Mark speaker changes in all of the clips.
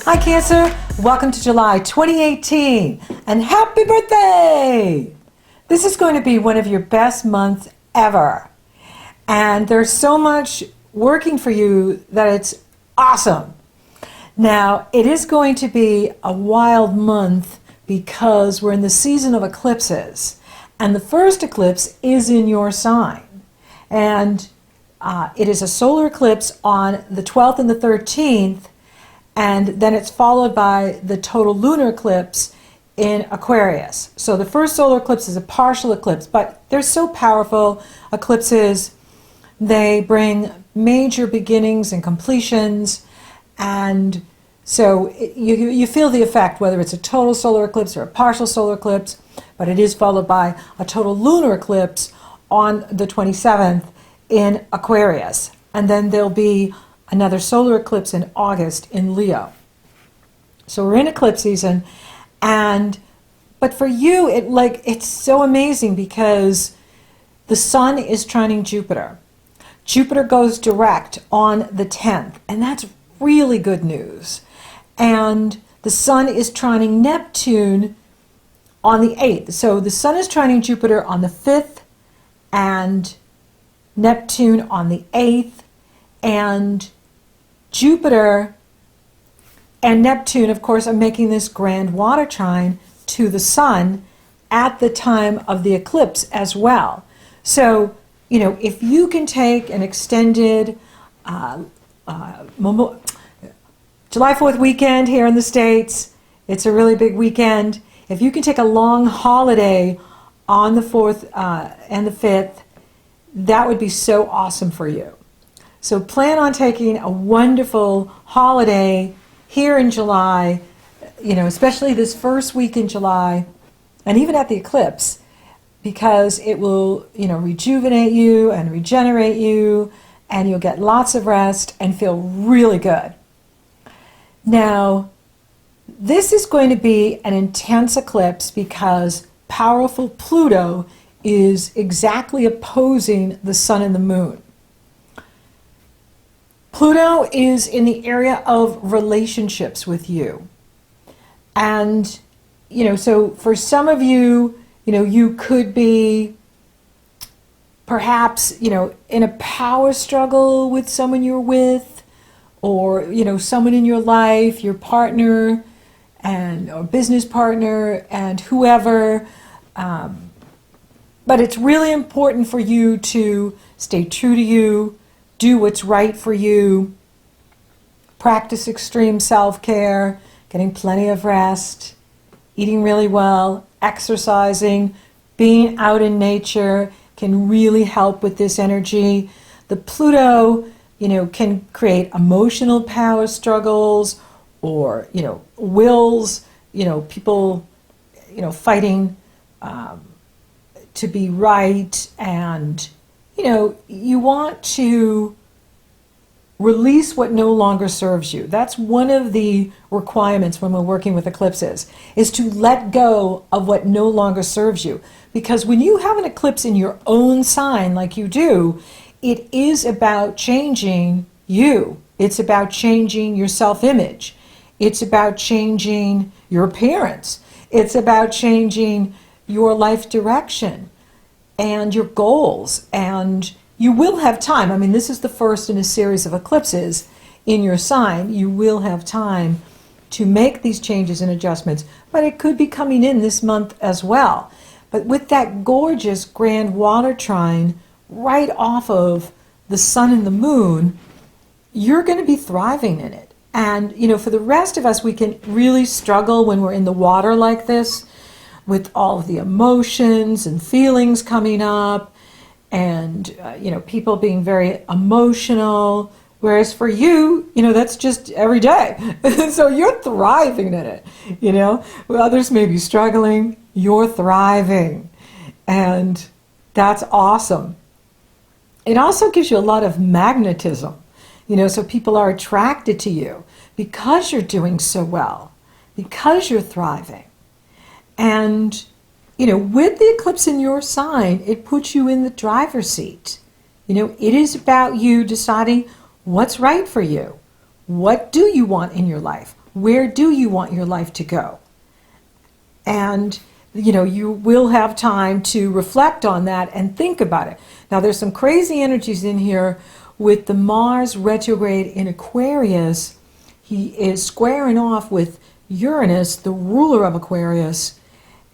Speaker 1: Hi Cancer, welcome to July 2018 and happy birthday! This is going to be one of your best months ever, and there's so much working for you that it's awesome. Now, it is going to be a wild month because we're in the season of eclipses, and the first eclipse is in your sign, and it is a solar eclipse on the 12th and the 13th, and then it's followed by the total lunar eclipse in Aquarius. So the first solar eclipse is a partial eclipse, but they're so powerful. Eclipses, they bring major beginnings and completions, and so you feel the effect whether it's a total solar eclipse or a partial solar eclipse, but it is followed by a total lunar eclipse on the 27th in Aquarius. And then there'll be another solar eclipse in August in Leo. So we're in eclipse season, but for you it's so amazing because the sun is trining Jupiter. Jupiter goes direct on the 10th, and that's really good news. And the sun is trining Neptune on the 8th. So the sun is trining Jupiter on the 5th and Neptune on the 8th, and Jupiter and Neptune, of course, are making this grand water trine to the sun at the time of the eclipse as well. So, if you can take an extended July 4th weekend here in the States, it's a really big weekend. If you can take a long holiday on the 4th and the 5th, that would be so awesome for you. So plan on taking a wonderful holiday here in July, especially this first week in July, and even at the eclipse, because it will, rejuvenate you and regenerate you, and you'll get lots of rest and feel really good. Now, this is going to be an intense eclipse because powerful Pluto is exactly opposing the sun and the moon. Pluto is in the area of relationships with you. And, so for some of you, you could be perhaps, in a power struggle with someone you're with, or, someone in your life, your partner or business partner and whoever. But it's really important for you to stay true to you, do what's right for you, practice extreme self-care, getting plenty of rest, eating really well, exercising, being out in nature can really help with this energy. The Pluto, can create emotional power struggles or, wills, people, fighting to be right, and you want to release what no longer serves you. That's one of the requirements when we're working with eclipses, is to let go of what no longer serves you. Because when you have an eclipse in your own sign like you do, it is about changing you. It's about changing your self-image. It's about changing your appearance. It's about changing your life direction and your goals, and you will have time. I mean, this is the first in a series of eclipses in your sign. You will have time to make these changes and adjustments, but it could be coming in this month as well. But with that gorgeous grand water trine right off of the sun and the moon, you're going to be thriving in it. And, for the rest of us, we can really struggle when we're in the water like this, with all of the emotions and feelings coming up, and people being very emotional, whereas for you, that's just every day. So you're thriving in it. Well, others may be struggling, you're thriving, and that's awesome. It also gives you a lot of magnetism, so people are attracted to you because you're doing so well, because you're thriving. And, with the eclipse in your sign, it puts you in the driver's seat. It is about you deciding what's right for you. What do you want in your life? where do you want your life to go? And, you know, you will have time to reflect on that and think about it. Now, there's some crazy energies in here with the Mars retrograde in Aquarius. He is squaring off with Uranus, the ruler of Aquarius.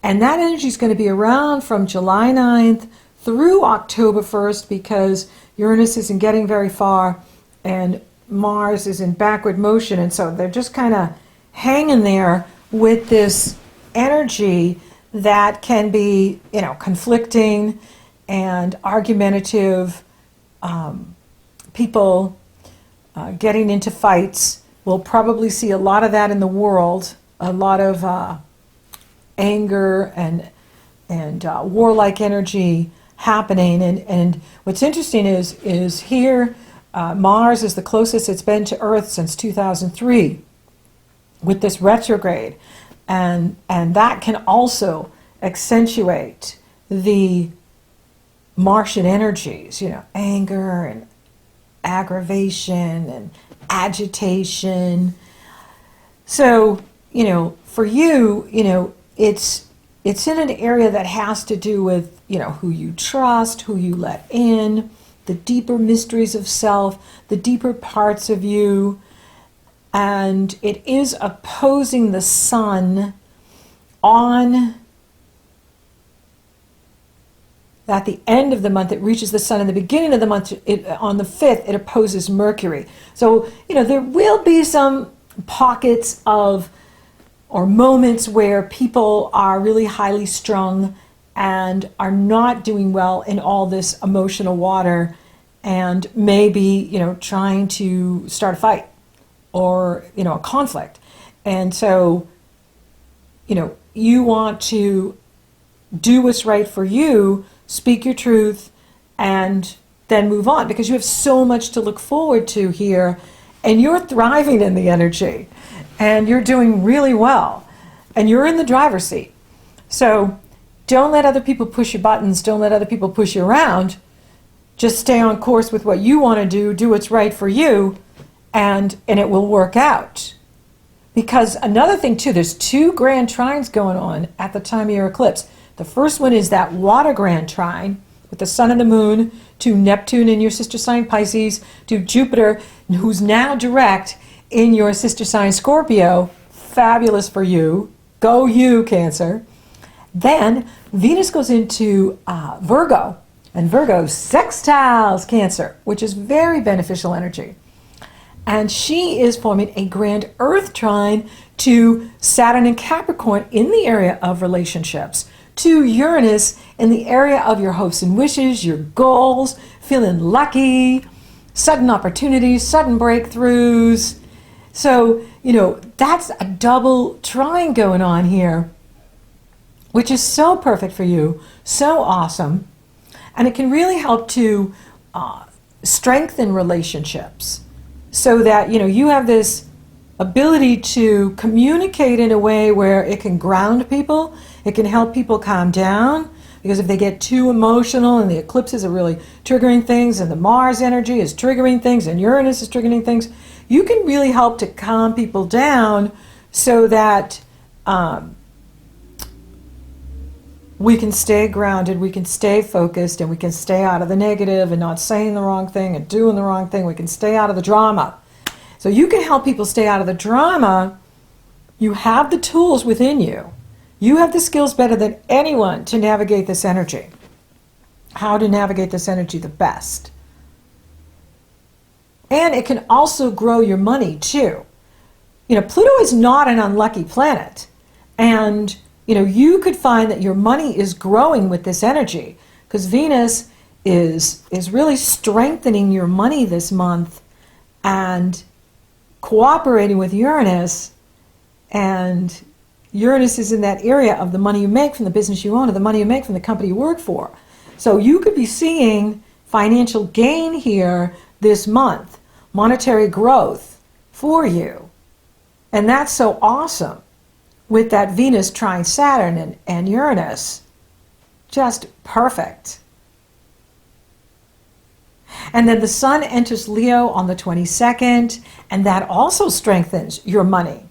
Speaker 1: And that energy is going to be around from July 9th through October 1st, because Uranus isn't getting very far and Mars is in backward motion. And so they're just kind of hanging there with this energy that can be, you know, conflicting and argumentative. People getting into fights. We'll probably see a lot of that in the world, a lot of anger and warlike energy happening. And what's interesting is here, Mars is the closest it's been to Earth since 2003 with this retrograde. And that can also accentuate the Martian energies, you know, anger and aggravation and agitation. So, you know, for you, you know, it's in an area that has to do with, you know, who you trust, who you let in, the deeper mysteries of self, the deeper parts of you. And it is opposing the sun on at the end of the month. It reaches the sun. In the beginning of the month, on the 5th, it opposes Mercury. So, you know, there will be some pockets of or moments where people are really highly strung and are not doing well in all this emotional water and maybe, you know, trying to start a fight or, you know, a conflict. And so, you know, you want to do what's right for you, speak your truth, and then move on, because you have so much to look forward to here, and you're thriving in the energy, and you're doing really well, and you're in the driver's seat. So don't let other people push your buttons, don't let other people push you around. Just stay on course with what you want to do what's right for you, and it will work out. Because another thing too, there's 2 grand trines going on at the time of your eclipse. The first one is that water grand trine with the sun and the moon to Neptune in your sister sign Pisces, to Jupiter, who's now direct in your sister sign Scorpio. Fabulous for you. Go you, Cancer. Then Venus goes into Virgo, and Virgo sextiles Cancer, which is very beneficial energy. And she is forming a grand earth trine to Saturn and Capricorn in the area of relationships, to Uranus in the area of your hopes and wishes, your goals, feeling lucky, sudden opportunities, sudden breakthroughs. So, you know, that's a double trine going on here, which is so perfect for you, so awesome. And it can really help to strengthen relationships, so that, you know, you have this ability to communicate in a way where it can ground people, it can help people calm down, because if they get too emotional, and the eclipses are really triggering things, and the Mars energy is triggering things, and Uranus is triggering things, you can really help to calm people down so that we can stay grounded, we can stay focused, and we can stay out of the negative and not saying the wrong thing and doing the wrong thing. We can stay out of the drama. So you can help people stay out of the drama. You have the tools within you. You have the skills better than anyone to navigate this energy. How to navigate this energy the best. And it can also grow your money too. You know, Pluto is not an unlucky planet. And you know, you could find that your money is growing with this energy, because Venus is really strengthening your money this month and cooperating with Uranus. And Uranus is in that area of the money you make from the business you own, or the money you make from the company you work for. So you could be seeing financial gain here this month, monetary growth for you. And that's so awesome. With that Venus trine Saturn and Uranus. Just perfect. And then the sun enters Leo on the 22nd, and that also strengthens your money.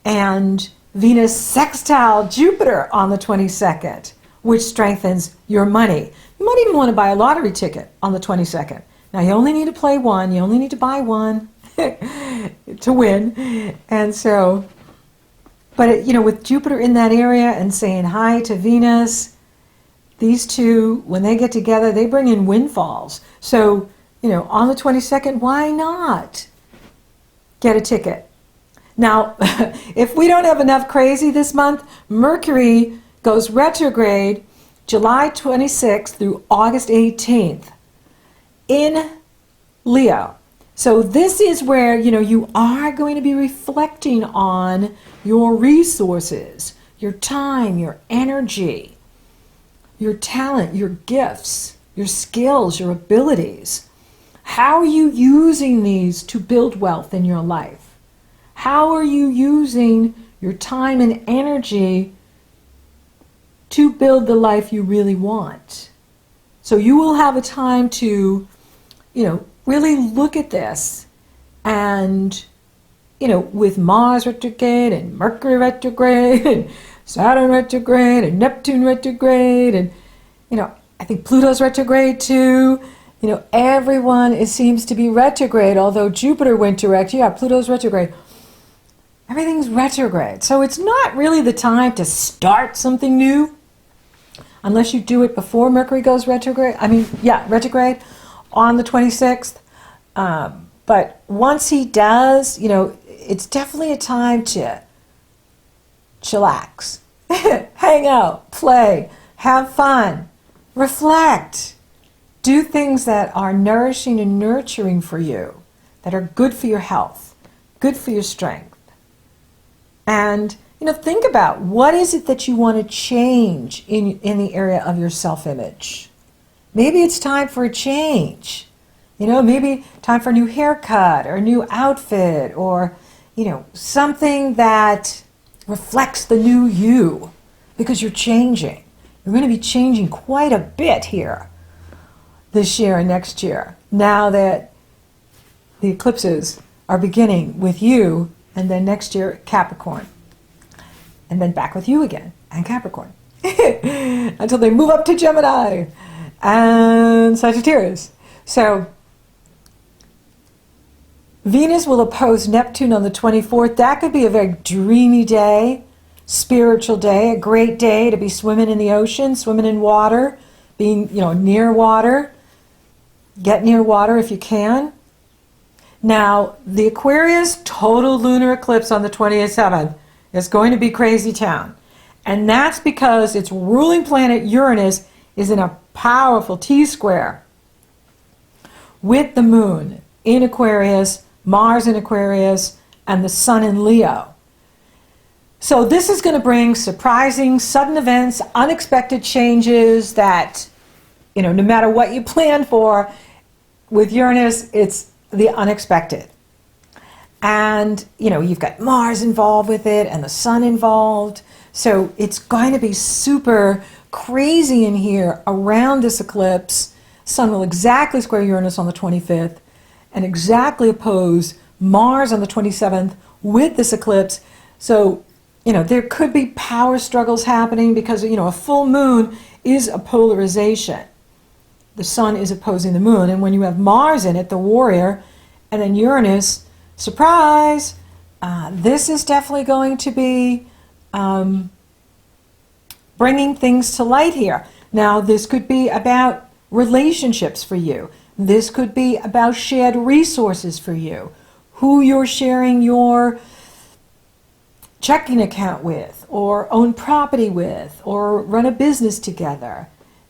Speaker 1: and Venus sextile Jupiter on the 22nd, which strengthens your money. You might even want to buy a lottery ticket on the 22nd. Now, you only need to play one. You only need to buy one to win. And so, but, with Jupiter in that area and saying hi to Venus, these two, when they get together, they bring in windfalls. So, on the 22nd, why not get a ticket? Now, if we don't have enough crazy this month, Mercury goes retrograde July 26th through August 18th in Leo. So this is where, you are going to be reflecting on your resources, your time, your energy, your talent, your gifts, your skills, your abilities. How are you using these to build wealth in your life? How are you using your time and energy to build the life you really want? So you will have a time to, really look at this. And, with Mars retrograde and Mercury retrograde and Saturn retrograde and Neptune retrograde and, I think Pluto's retrograde too. Everyone seems to be retrograde, although Jupiter went direct. Yeah, Pluto's retrograde. Everything's retrograde. So it's not really the time to start something new unless you do it before Mercury goes retrograde. Retrograde on the 26th. But once he does, it's definitely a time to chillax, hang out, play, have fun, reflect, do things that are nourishing and nurturing for you, that are good for your health, good for your strength. And, think about what is it that you want to change in the area of your self-image. Maybe it's time for a change. Maybe time for a new haircut or a new outfit or, something that reflects the new you because you're changing. You're going to be changing quite a bit here this year and next year now that the eclipses are beginning with you and then next year Capricorn. And then back with you again and Capricorn until they move up to Gemini and Sagittarius. So Venus will oppose Neptune on the 24th. That could be a very dreamy day, spiritual day, a great day to be swimming in the ocean, swimming in water, being, near water. Get near water if you can. Now, the Aquarius total lunar eclipse on the 27th is going to be crazy town. And that's because its ruling planet Uranus is in a powerful T-square with the moon in Aquarius, Mars in Aquarius, and the sun in Leo. So this is going to bring surprising, sudden events, unexpected changes that, no matter what you plan for, with Uranus, it's the unexpected. And, you've got Mars involved with it and the sun involved. So it's going to be super crazy in here around this eclipse. Sun will exactly square Uranus on the 25th and exactly oppose Mars on the 27th with this eclipse. So, there could be power struggles happening because, a full moon is a polarization. The sun is opposing the moon. And when you have Mars in it, the warrior, and then Uranus, surprise, this is definitely going to be bringing things to light here. Now, this could be about relationships for you. This could be about shared resources for you, who you're sharing your checking account with, or own property with, or run a business together.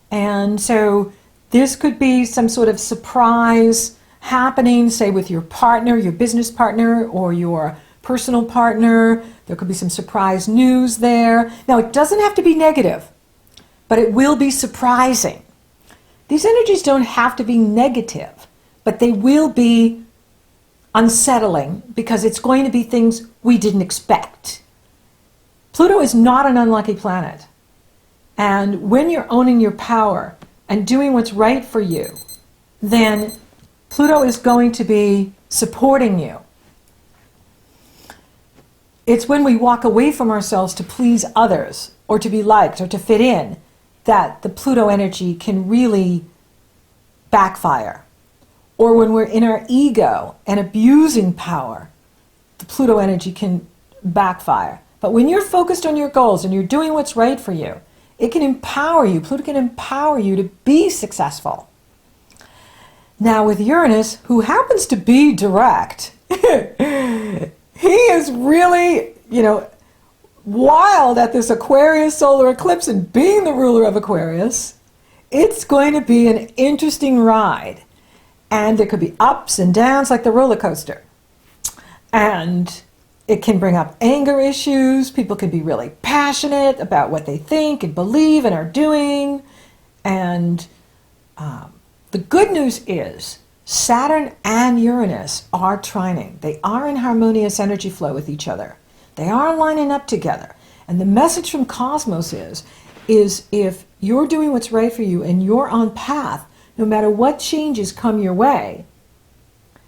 Speaker 1: And so this could be some sort of surprise happening, say with your partner, your business partner, or your personal partner. There could be some surprise news there. Now, it doesn't have to be negative, but it will be surprising. These energies don't have to be negative, but they will be unsettling because it's going to be things we didn't expect. Pluto is not an unlucky planet. And when you're owning your power and doing what's right for you, then Pluto is going to be supporting you. It's when we walk away from ourselves to please others or to be liked or to fit in that the Pluto energy can really backfire. Or when we're in our ego and abusing power, the Pluto energy can backfire. But when you're focused on your goals and you're doing what's right for you, it can empower you. Pluto can empower you to be successful. Now with Uranus, who happens to be direct, he is really, wild at this Aquarius solar eclipse, and being the ruler of Aquarius, it's going to be an interesting ride. And there could be ups and downs like the roller coaster. And it can bring up anger issues. People can be really passionate about what they think and believe and are doing. And the good news is Saturn and Uranus are trining. They are in harmonious energy flow with each other. They are lining up together. And the message from Cosmos is if you're doing what's right for you and you're on path, no matter what changes come your way,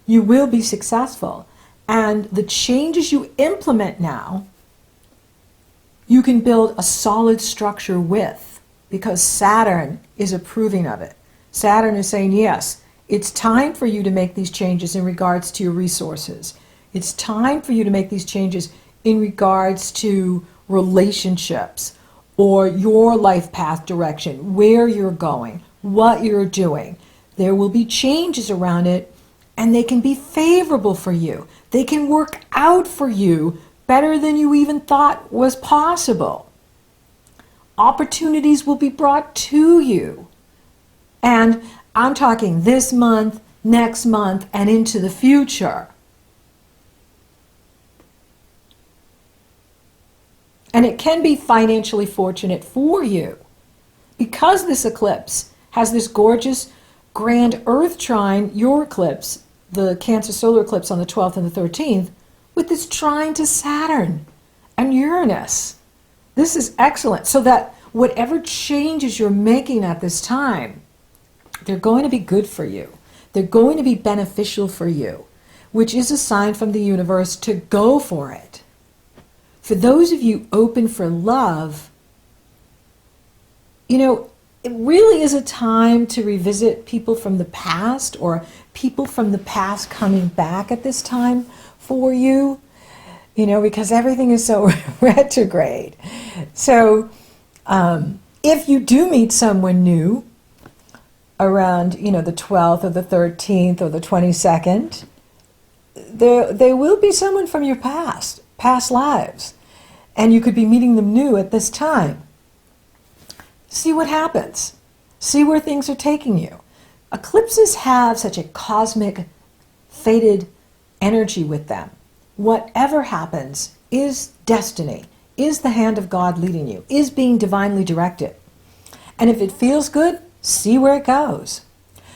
Speaker 1: you will be successful. And the changes you implement now, you can build a solid structure with, because Saturn is approving of it. Saturn is saying, yes, it's time for you to make these changes in regards to your resources. It's time for you to make these changes in regards to relationships or your life path direction, where you're going, what you're doing. There will be changes around it, and they can be favorable for you. They can work out for you better than you even thought was possible. Opportunities will be brought to you. And I'm talking this month, next month, and into the future. And it can be financially fortunate for you, because this eclipse has this gorgeous grand Earth trine, your eclipse, the Cancer solar eclipse on the 12th and the 13th, with this trine to Saturn and Uranus. This is excellent, so that whatever changes you're making at this time, they're going to be good for you. They're going to be beneficial for you, which is a sign from the universe to go for it. For those of you open for love, it really is a time to revisit people from the past, or people from the past coming back at this time for you, because everything is so retrograde. So if you do meet someone new around, the 12th or the 13th or the 22nd, there will be someone from your past lives. And you could be meeting them new at this time. See what happens. See where things are taking you. Eclipses have such a cosmic, fated energy with them. Whatever happens is destiny, is the hand of God leading you, is being divinely directed. And if it feels good, see where it goes.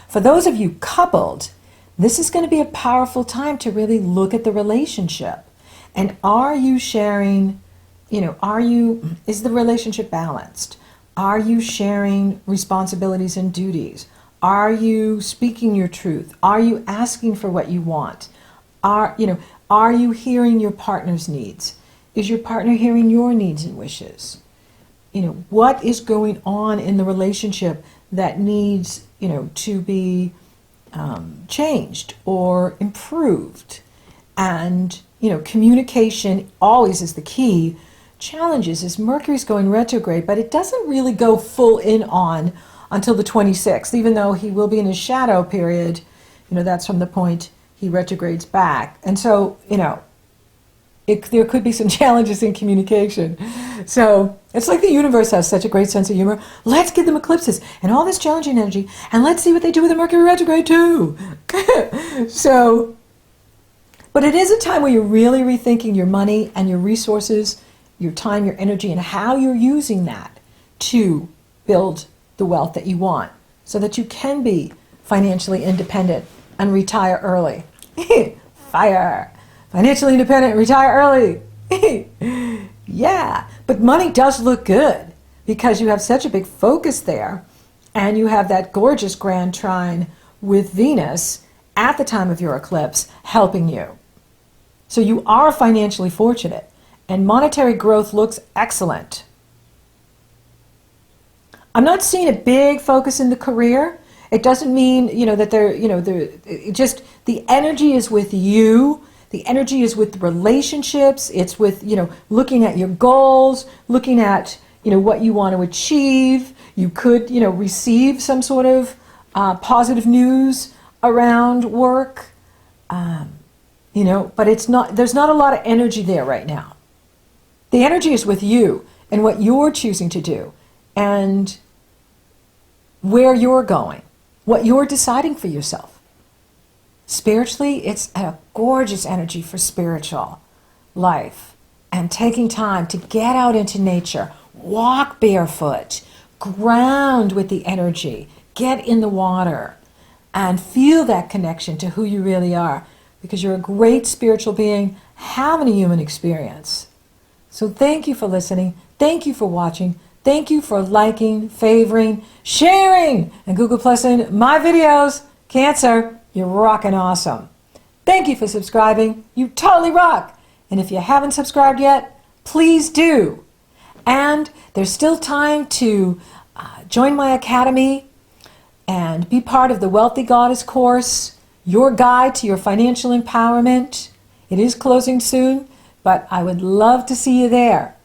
Speaker 1: For those of you coupled, this is going to be a powerful time to really look at the relationship. And are you sharing, is the relationship balanced? Are you sharing responsibilities and duties? Are you speaking your truth? Are you asking for what you want? Are you hearing your partner's needs? Is your partner hearing your needs and wishes? What is going on in the relationship that needs, to be changed or improved? And, communication always is the key. Challenges is Mercury's going retrograde, but it doesn't really go full in on until the 26th, even though he will be in his shadow period. That's from the point he retrogrades back. And so, there could be some challenges in communication. So it's like the universe has such a great sense of humor. Let's give them eclipses and all this challenging energy, and let's see what they do with the Mercury retrograde too. But it is a time where you're really rethinking your money and your resources, your time, your energy, and how you're using that to build the wealth that you want, so that you can be financially independent and retire early. Fire! Financially independent, retire early. Yeah, but money does look good because you have such a big focus there, and you have that gorgeous grand trine with Venus at the time of your eclipse helping you. So you are financially fortunate. And monetary growth looks excellent. I'm not seeing a big focus in the career. It doesn't mean, that just the energy is with you. The energy is with relationships. It's with, looking at your goals, looking at, what you want to achieve. You could, receive some sort of positive news around work, but there's not a lot of energy there right now. The energy is with you and what you're choosing to do and where you're going, what you're deciding for yourself. Spiritually, it's a gorgeous energy for spiritual life and taking time to get out into nature, walk barefoot, ground with the energy, get in the water, and feel that connection to who you really are, because you're a great spiritual being having a human experience. So thank you for listening. Thank you for watching. Thank you for liking, favoring, sharing, and Google Plusing my videos. Cancer, you're rocking awesome. Thank you for subscribing. You totally rock. And if you haven't subscribed yet, please do. And there's still time to join my academy and be part of the Wealthy Goddess course, your guide to your financial empowerment. It is closing soon, but I would love to see you there.